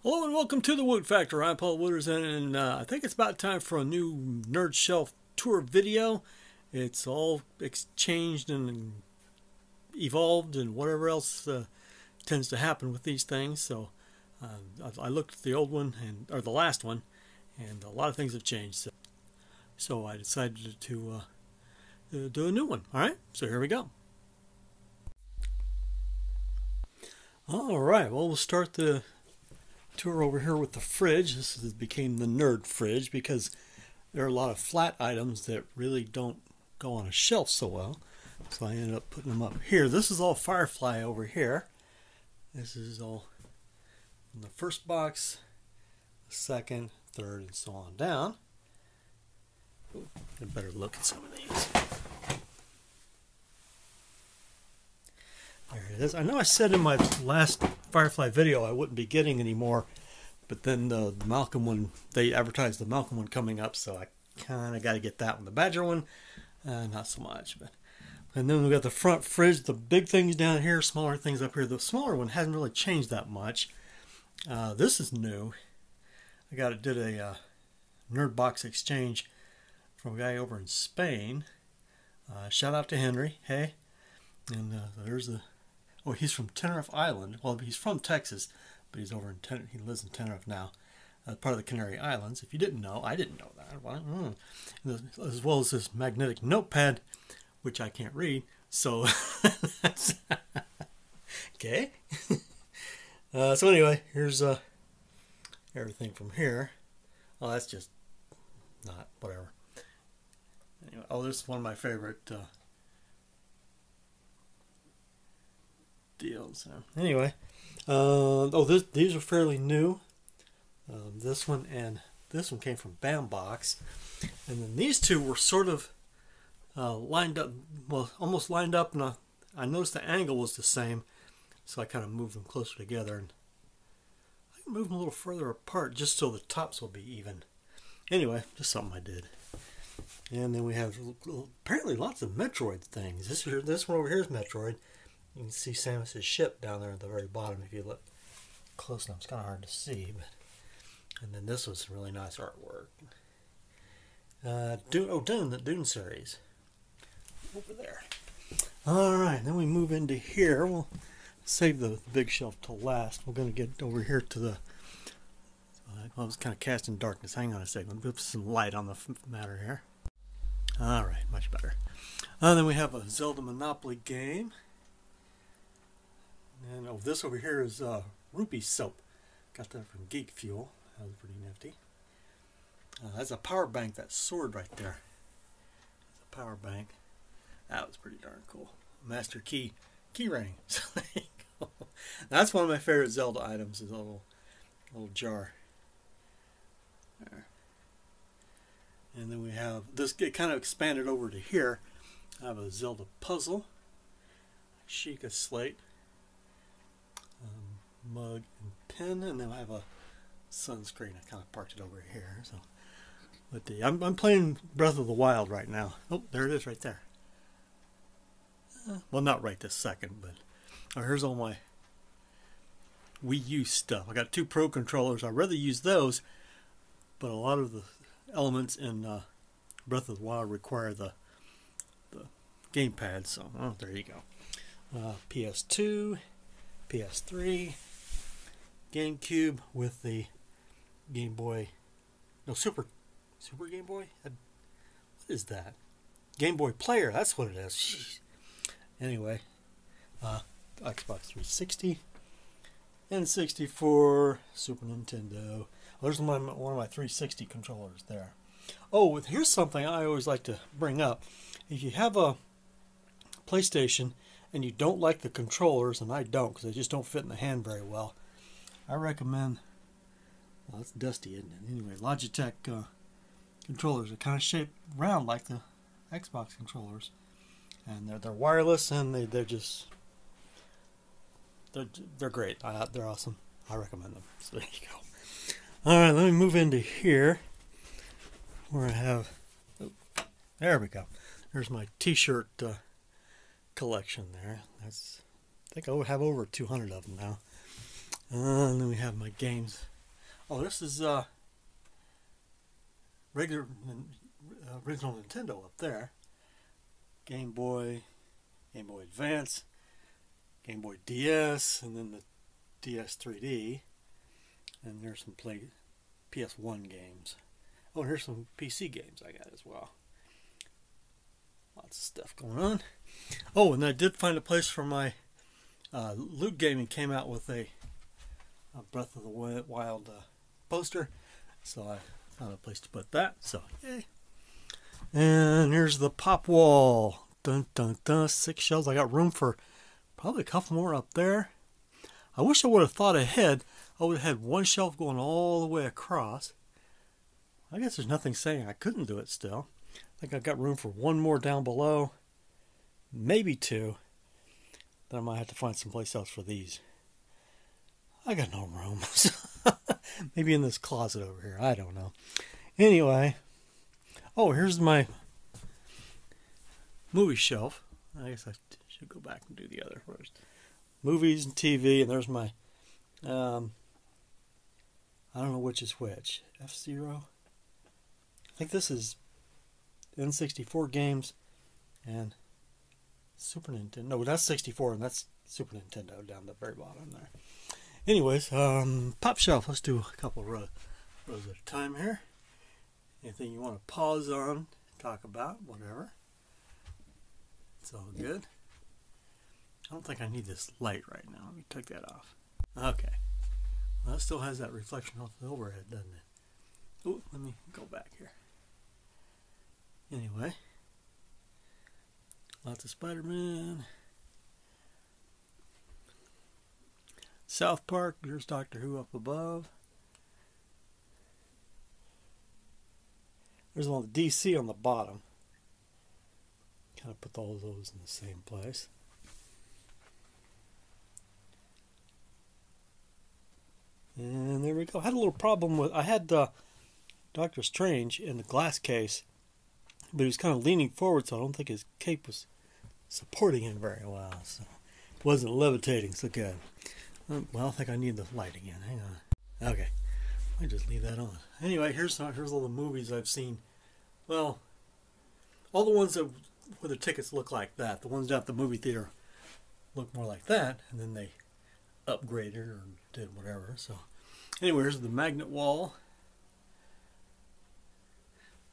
Hello and welcome to the Woot Factor. I'm Paul Wooters, and I think it's about time for a new Nerd Shelf tour video. It's all changed and evolved and whatever else tends to happen with these things. So I looked at the old one, or the last one, and a lot of things have changed. So I decided to do a new one. All right, so here we go. All right, well, we'll start the tour over here with the fridge. This became the nerd fridge because there are a lot of flat items that really don't go on a shelf so well. So I ended up putting them up here. This is all Firefly over here. This is all in the first box, the second, third, and so on down. Ooh, a better look at some of these. There it is. I know I said in my last Firefly video I wouldn't be getting any more, but then the Malcolm one, they advertised the Malcolm one coming up, so I kind of got to get that one. The Badger one, not so much. And then we got the front fridge, the big things down here, smaller things up here. The smaller one hasn't really changed that much. This is new. Did a Nerd Box exchange from a guy over in Spain. Shout out to Henry. Hey. And there's the... Oh, he's from Tenerife Island. Well, he's from Texas, but he's over in he lives in Tenerife now, part of the Canary Islands. If you didn't know, I didn't know that. Well, as well as this magnetic notepad, which I can't read. So, that's okay. So anyway, here's everything from here. Oh, that's just not whatever. Anyway, oh, this is one of my favorite. Deals. Anyway, these are fairly new. This one and this one came from Bambox, and then these two were sort of lined up, well, almost lined up, and I noticed the angle was the same, so I kind of moved them closer together, and I can move them a little further apart just so the tops will be even. Anyway, just something I did. And then we have apparently lots of Metroid things. This one over here is Metroid. You can see Samus's ship down there at the very bottom if you look close enough. It's kind of hard to see, but and then this was really nice artwork. Dune, the Dune series over there. All right, then we move into here. We'll save the big shelf till last. We're going to get over here to the. I was kind of cast in darkness. Hang on a second. We'll put some light on the matter here. All right, much better. Then we have a Zelda Monopoly game. And this over here is Rupee soap. Got that from Geek Fuel. That was pretty nifty. That's a power bank, that sword right there. It's a power bank. That was pretty darn cool. Master key ring. So there you go. That's one of my favorite Zelda items, is a little jar. There. And then we have this get kind of expanded over to here. I have a Zelda puzzle, Sheikah slate, mug and pen, and then I have a sunscreen. I kind of parked it over here. So, but I'm playing Breath of the Wild right now. Oh, there it is, right there. Well, not right this second, but here's all my Wii U stuff. I got 2 Pro controllers. I'd rather use those, but a lot of the elements in Breath of the Wild require the gamepad. So, there you go. PS2, PS3. GameCube with the Game Boy, no, Super Game Boy? What is that? Game Boy Player, that's what it is. Jeez. Anyway, Xbox 360, N64, Super Nintendo. Well, there's one of my 360 controllers there. Oh, here's something I always like to bring up. If you have a PlayStation and you don't like the controllers, and I don't because they just don't fit in the hand very well, I recommend, well, it's dusty, isn't it? Anyway, Logitech controllers are kind of shaped round like the Xbox controllers, and they're wireless, and they're great. They're awesome. I recommend them. So there you go. All right, let me move into here where I have. Oh, there we go. There's my T-shirt collection there. I think I have over 200 of them now. And then we have my games. Oh, this is regular original Nintendo up there. Game Boy, Game Boy Advance, Game Boy DS, and then the DS 3D. And there's some PS1 games. Oh, here's some PC games I got as well. Lots of stuff going on. Oh, and I did find a place for my Loot Gaming came out with a Breath of the Wild poster. So I found a place to put that. So, yay. And here's the pop wall. Dun, dun, dun. 6 shelves. I got room for probably a couple more up there. I wish I would have thought ahead. I would have had one shelf going all the way across. I guess there's nothing saying I couldn't do it still. I think I've got room for one more down below. Maybe 2. Then I might have to find someplace else for these. I got no room. Maybe in this closet over here. I don't know. Anyway. Oh, here's my movie shelf. I guess I should go back and do the other first. Movies and TV. And there's my... I don't know which is which. F-Zero. I think this is N64 games and Super Nintendo. No, that's 64 and that's Super Nintendo down the very bottom there. Anyways, pop shelf. Let's do a couple rows at a time here. Anything you want to pause on, talk about, whatever. It's all good. I don't think I need this light right now. Let me take that off. Okay. Well, it still has that reflection off the overhead, doesn't it? Oh, let me go back here. Anyway. Lots of Spider-Man. South Park. There's Doctor Who up above. There's one with DC on the bottom. Kind of put all of those in the same place. And there we go. I had a little problem with... I had Doctor Strange in the glass case, but he was kind of leaning forward, so I don't think his cape was supporting him very well. So it wasn't levitating so good. Well, I think I need the light again. Hang on. Okay. I just leave that on. Anyway, here's all the movies I've seen. Well, all the ones that where the tickets look like that. The ones down at the movie theater look more like that, and then they upgraded or did whatever. So, anyway, here's the magnet wall.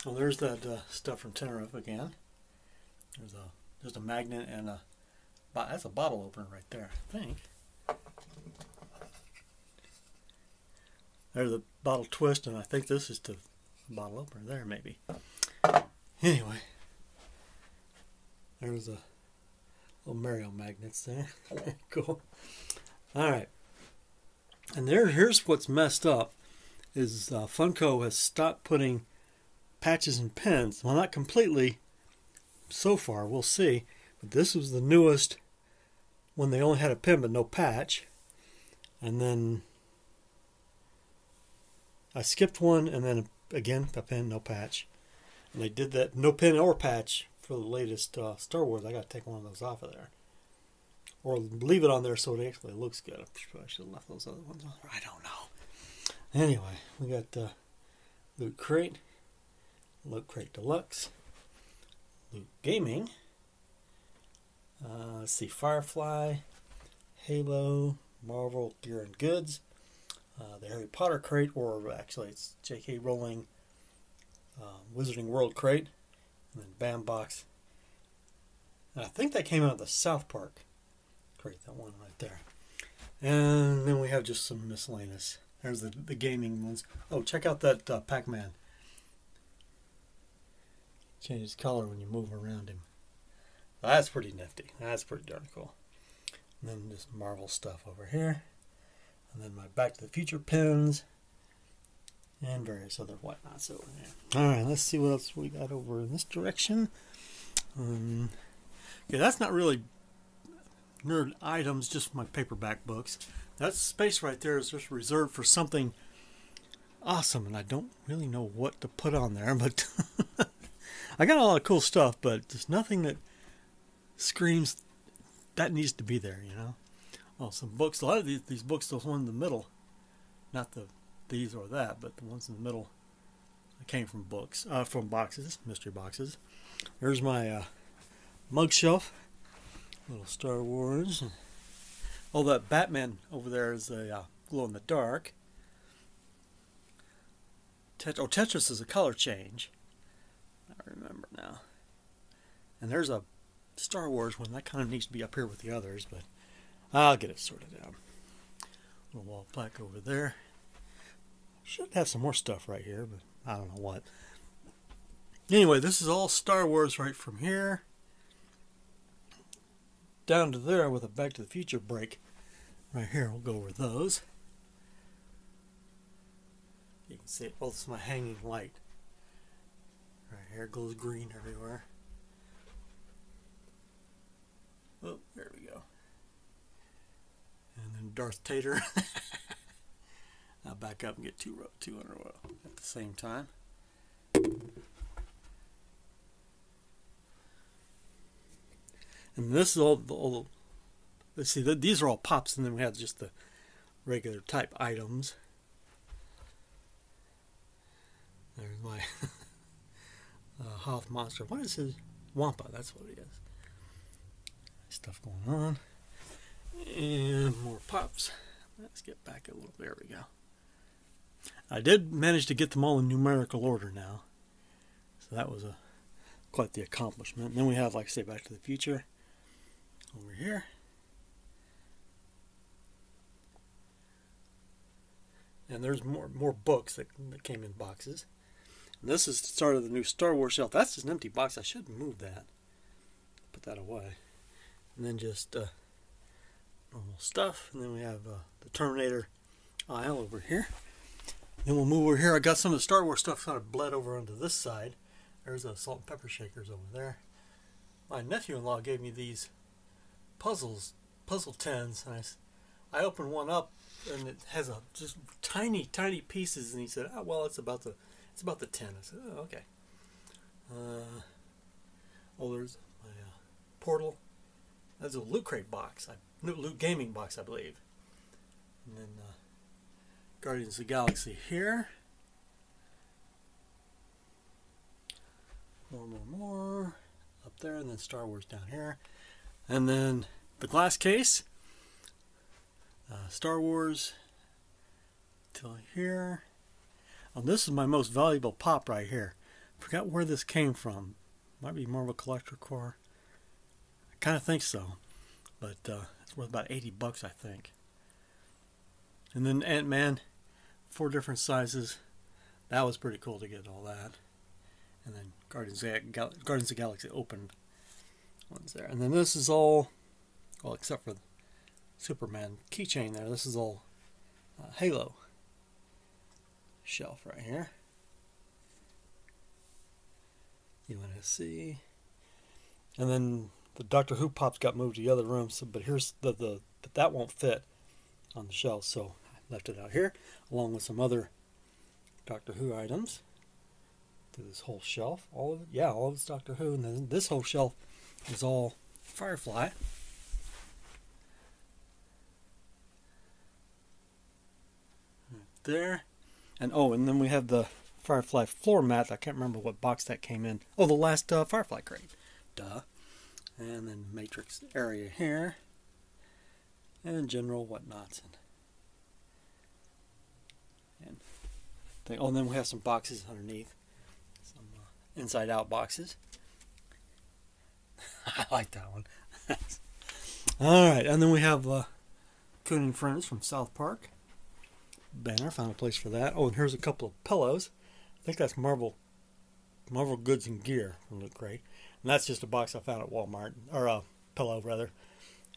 Well, there's that stuff from Tenerife again. There's just a magnet and that's a bottle opener right there, I think. There's a bottle twist, and I think this is the bottle opener there, maybe. Anyway, there's a little Mario magnets there. Cool. All right, and here's what's messed up is Funko has stopped putting patches and pins. Well, not completely so far. We'll see. But this was the newest when they only had a pin but no patch, and then I skipped one, and then again a pin, no patch. And they did that no pin or patch for the latest Star Wars. I got to take one of those off of there, or leave it on there so it actually looks good. I should have left those other ones on there. I don't know. Anyway, we got Loot Crate, Loot Crate Deluxe, Loot Gaming. Let's see, Firefly, Halo, Marvel Gear and Goods. The Harry Potter crate, or actually it's J.K. Rowling Wizarding World crate, and then Bam Box. And I think that came out of the South Park crate, that one right there. And then we have just some miscellaneous. There's the gaming ones. Oh, check out that Pac-Man. Changes color when you move around him. That's pretty nifty. That's pretty darn cool. And then just Marvel stuff over here. And then my Back to the Future pins. And various other whatnots over there. Alright, let's see what else we got over in this direction. Okay, that's not really nerd items, just my paperback books. That space right there is just reserved for something awesome, and I don't really know what to put on there, but I got a lot of cool stuff, but there's nothing that screams that needs to be there, you know. well, some books. A lot of these books, those ones in the middle, not these or that, but the ones in the middle came from books, from boxes, mystery boxes. There's my mug shelf, little Star Wars. Oh, that Batman over there is a glow in the dark. Tetris is a color change. I remember now. And there's a Star Wars one that kind of needs to be up here with the others, but I'll get it sorted out. Little wall plaque over there. Should have some more stuff right here, but I don't know what. Anyway, this is all Star Wars right from here down to there with a Back to the Future break. Right here, we'll go over those. You can see it. Oh, this is my hanging light. Right here, it goes green everywhere. Oh, there we go. And then Darth Tater. I'll back up and get two in a row at the same time. And this is all let's see, these are all pops, and then we have just the regular type items. There's my Hoth monster. What is his? Wampa, that's what it is. Stuff going on. And more pops. Let's get back a little. There we go. I did manage to get them all in numerical order now. So that was quite the accomplishment. And then we have, like I say, Back to the Future over here. And there's more books that came in boxes. And this is the start of the new Star Wars shelf. That's just an empty box. I should move that. Put that away. And then just normal stuff. And then we have the Terminator aisle over here. Then we'll move over here. I got some of the Star Wars stuff kind of bled over onto this side. There's the salt and pepper shakers over there. My nephew-in-law gave me these puzzle tins, and I opened one up, and it has just tiny pieces. And he said, "Oh, well, it's about the tin." I said, "Oh, okay." Oh, there's my portal. That's a Loot Crate box, Loot Gaming box, I believe. And then Guardians of the Galaxy here. More up there, and then Star Wars down here. And then the glass case. Star Wars till here. Oh, this is my most valuable pop right here. Forgot where this came from. Might be more of a collector core. I kind of think so, but it's worth about $80, I think. And then Ant-Man, 4 different sizes. That was pretty cool to get all that. And then Guardians of the Galaxy opened ones there. And then this is all, well, except for the Superman keychain there. This is all Halo shelf right here. You want to see. And then the Doctor Who pops got moved to the other room. So, but here's but that won't fit on the shelf, so I left it out here along with some other Doctor Who items. Through this whole shelf, all of it, yeah, all of it's Doctor Who, and then this whole shelf is all Firefly. Right there, and oh, and then we have the Firefly floor mat. I can't remember what box that came in. Oh, the last Firefly crate, duh. And then Matrix area here, and general whatnots, and thing. Oh, and then we have some boxes underneath. Inside out boxes. I like that one. Alright, and then we have Coon and Friends from South Park. Banner, found a place for that. Oh, and here's a couple of pillows. I think that's Marvel Goods and Gear from Loot Crate. And that's just a box I found at Walmart, or a pillow rather.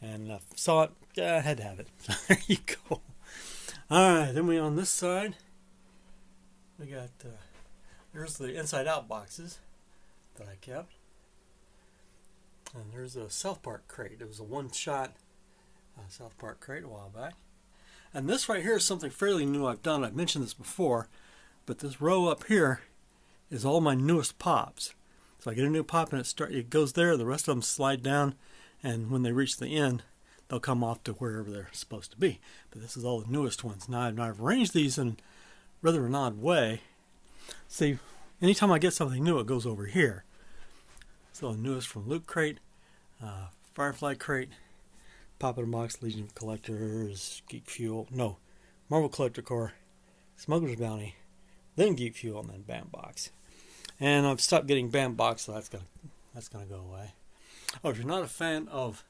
And saw it, yeah, I had to have it. There you go. Alright, then we on this side, we got there's the inside out boxes that I kept. And there's a South Park crate. It was a one-shot South Park crate a while back. And this right here is something fairly new I've done. I've mentioned this before, but this row up here is all my newest pops. So I get a new pop and it goes there. The rest of them slide down, and when they reach the end, they'll come off to wherever they're supposed to be. But this is all the newest ones. Now I've arranged these in rather an odd way. See, anytime I get something new, it goes over here. So the newest from Loot Crate, Firefly Crate, Pop in a Box, Legion of Collectors, Geek Fuel, no, Marvel Collector Core, Smuggler's Bounty, then Geek Fuel, and then Bam Box. And I've stopped getting Bam Box, so that's gonna go away. Oh, if you're not a fan of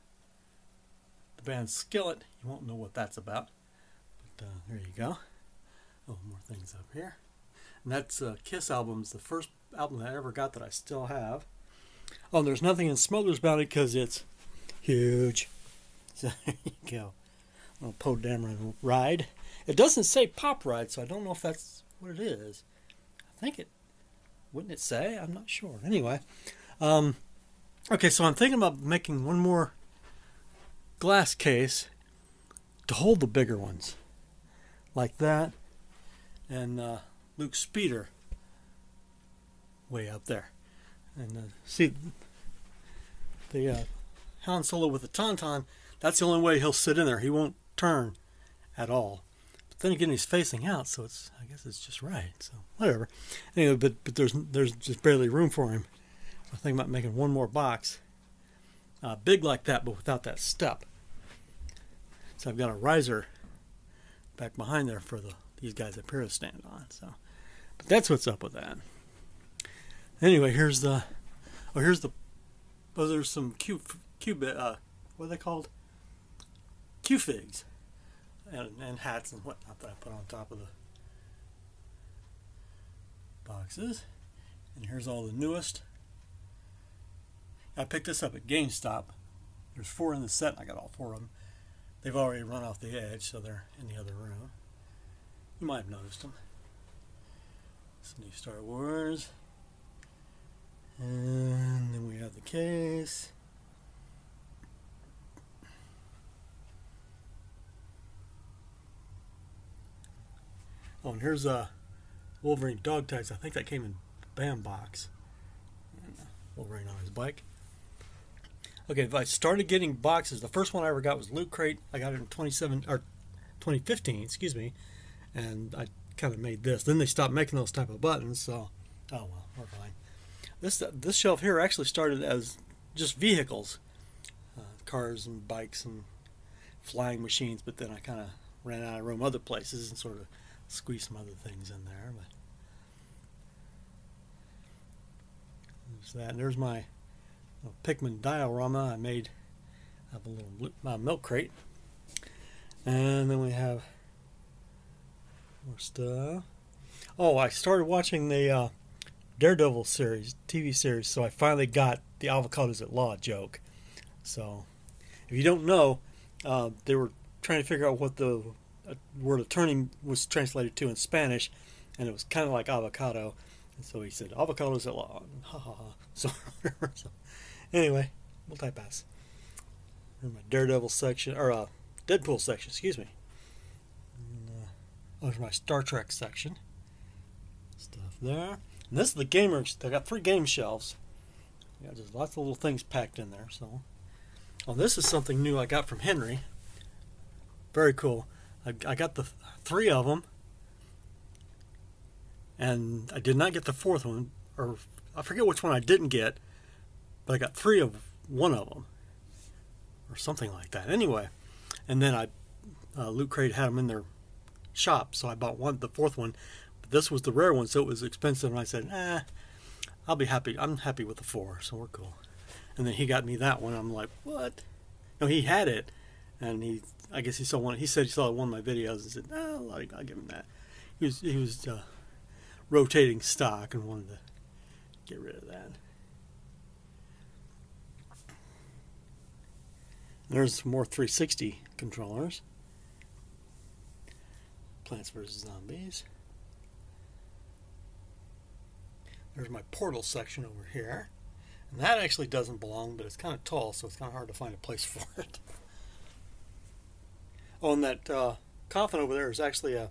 the band Skillet, you won't know what that's about. But there you go. Oh, more things up here. And that's Kiss albums, the first album that I ever got that I still have. Oh, and there's nothing in Smuggler's Bounty because it's huge. So there you go. A little Poe Dameron ride. It doesn't say Pop Ride, so I don't know if that's what it is. I think it... Wouldn't it say? I'm not sure. Anyway. Okay, so I'm thinking about making one more glass case to hold the bigger ones. Like that. And Luke's speeder way up there. And see, the Han Solo with the Tauntaun, that's the only way he'll sit in there. He won't turn at all. But then again, he's facing out, so I guess it's just right. So whatever. Anyway, but there's just barely room for him. I'm thinking about making one more box, big like that, but without that step. So I've got a riser back behind there for these guys up here to stand on. So, but that's what's up with that. Anyway, here's the there's some what are they called? Q-figs and hats and whatnot that I put on top of the boxes. And here's all the newest. I picked this up at GameStop. There's 4 in the set. I got all 4 of them. They've already run off the edge, so they're in the other room. You might have noticed them. It's new Star Wars. And then we have the case. Oh, and here's Wolverine dog tags. I think that came in Bam Box. And Wolverine on his bike. Okay, if I started getting boxes, the first one I ever got was Loot Crate. I got it in 2015, excuse me. And I kind of made this. Then they stopped making those type of buttons, so oh well, we're fine. This shelf here actually started as just vehicles, cars and bikes and flying machines, but then I kind of ran out of room other places and sort of squeezed some other things in there. But there's that. And there's my Pikmin diorama I made of a little milk crate. And then we have more stuff. Oh, I started watching the Daredevil series, TV series, so I finally got the avocados at law joke. So, if you don't know, they were trying to figure out what the word attorney was translated to in Spanish, and it was kind of like avocado. And so he said, avocados at law. And ha ha ha. So anyway, multi-pass. Here's my Daredevil section, or Deadpool section, excuse me. And, there's my Star Trek section. Stuff there. And this is the gamers. They got 3 game shelves. Yeah, just lots of little things packed in there. So, oh, this is something new I got from Henry. Very cool. I got the 3 of them, and I did not get the 4th one, or I forget which one I didn't get, but I got 3 of one of them, or something like that. Anyway, and then Loot Crate had them in their shop, so I bought the 4th one. This was the rare one, so it was expensive, and I said, I'll be happy. I'm happy with the 4, so we're cool. And then he got me that one. I'm like, what? No, he had it, and I guess he saw one. He said he saw one of my videos and said, I'll give him that. He was rotating stock and wanted to get rid of that. There's more 360 controllers. Plants vs. Zombies. There's my portal section over here. And that actually doesn't belong, but it's kind of tall, so it's kind of hard to find a place for it. Oh, and that coffin over there is actually a...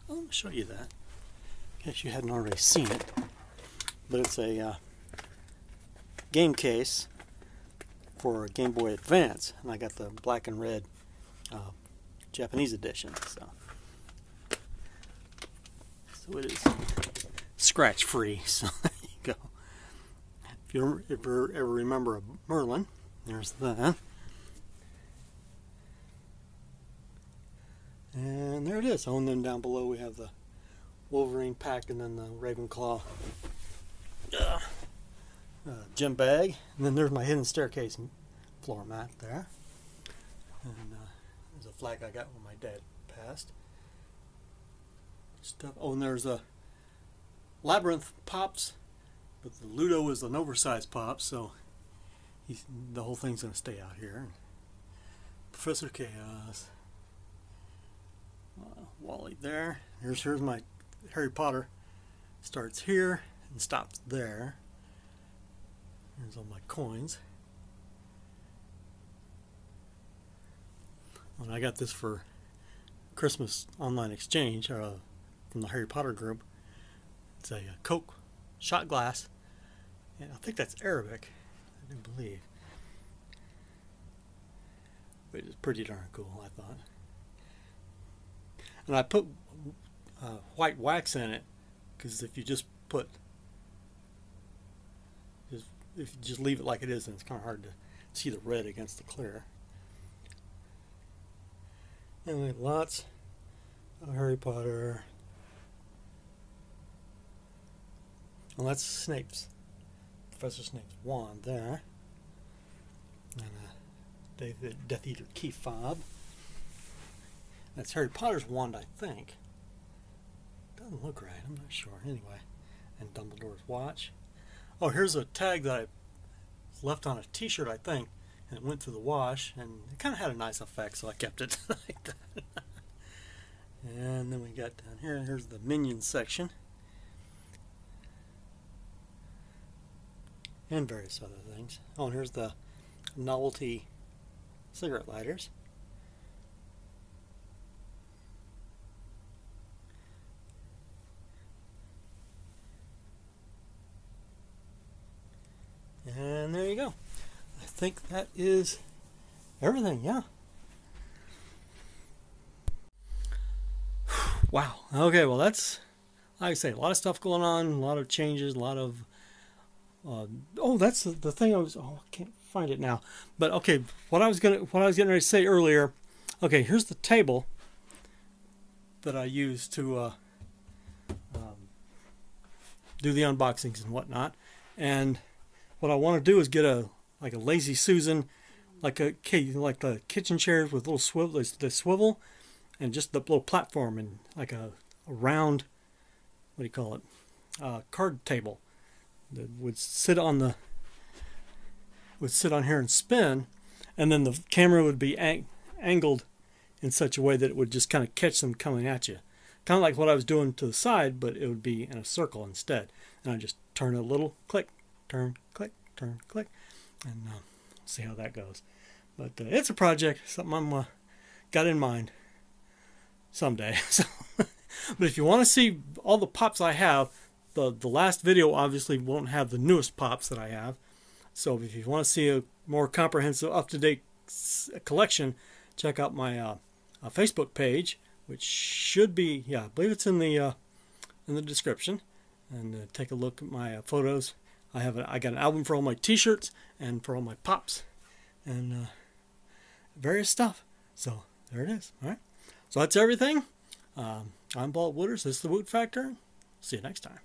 Oh, let me show you that. In case you hadn't already seen it. But it's a game case for a Game Boy Advance, and I got the black and red Japanese edition. So it is scratch free. So there you go. If you ever remember a Merlin, there's that. And there it is. Oh, and then down below we have the Wolverine pack, and then the Ravenclaw gym bag. And then there's my hidden staircase floor mat there. And there's a flag I got when my dad passed. Stuff. Oh, and there's a Labyrinth Pops, but the Ludo is an oversized pop, so the whole thing's going to stay out here. Professor Chaos. Wally there. Here's my Harry Potter. Starts here and stops there. Here's all my coins. And I got this for Christmas online exchange from the Harry Potter group. It's a Coke shot glass, and I think that's Arabic, I do believe. But it's pretty darn cool, I thought. And I put white wax in it, because if you just if you just leave it like it is, then it's kind of hard to see the red against the clear. And we have lots of Harry Potter. Well, that's Snape's, Professor Snape's wand there. And a Death Eater key fob. That's Harry Potter's wand, I think. Doesn't look right, I'm not sure. Anyway, and Dumbledore's watch. Oh, here's a tag that I left on a t-shirt, I think, and it went through the wash, and it kind of had a nice effect, so I kept it like that. And then we got down here, here's the Minions section. And various other things. Oh, and here's the novelty cigarette lighters. And there you go. I think that is everything, yeah. Wow. Okay, well that's, like I say, a lot of stuff going on, a lot of changes, a lot of... oh, that's the thing I can't find it now. But okay, what I was getting ready to say earlier. Okay, here's the table that I use to do the unboxings and whatnot. And what I want to do is get like a Lazy Susan, like the kitchen chairs with little swivel, they swivel, and just the little platform, and like a round, what do you call it, card table that would sit on here and spin, and then the camera would be angled in such a way that it would just kind of catch them coming at you, kind of like what I was doing to the side, but it would be in a circle instead. And I just turn a little, click, turn, click, turn, click, and see how that goes. But it's a project, something I'm got in mind someday. So, but if you want to see all the pops I have, the last video obviously won't have the newest pops that I have. So if you want to see a more comprehensive, up-to-date collection, check out my Facebook page, which should be, yeah, I believe it's in the description. And take a look at my photos. I got an album for all my t-shirts and for all my pops and various stuff. So there it is. All right. So that's everything. I'm Paul Wooters. This is the Woot Factor. See you next time.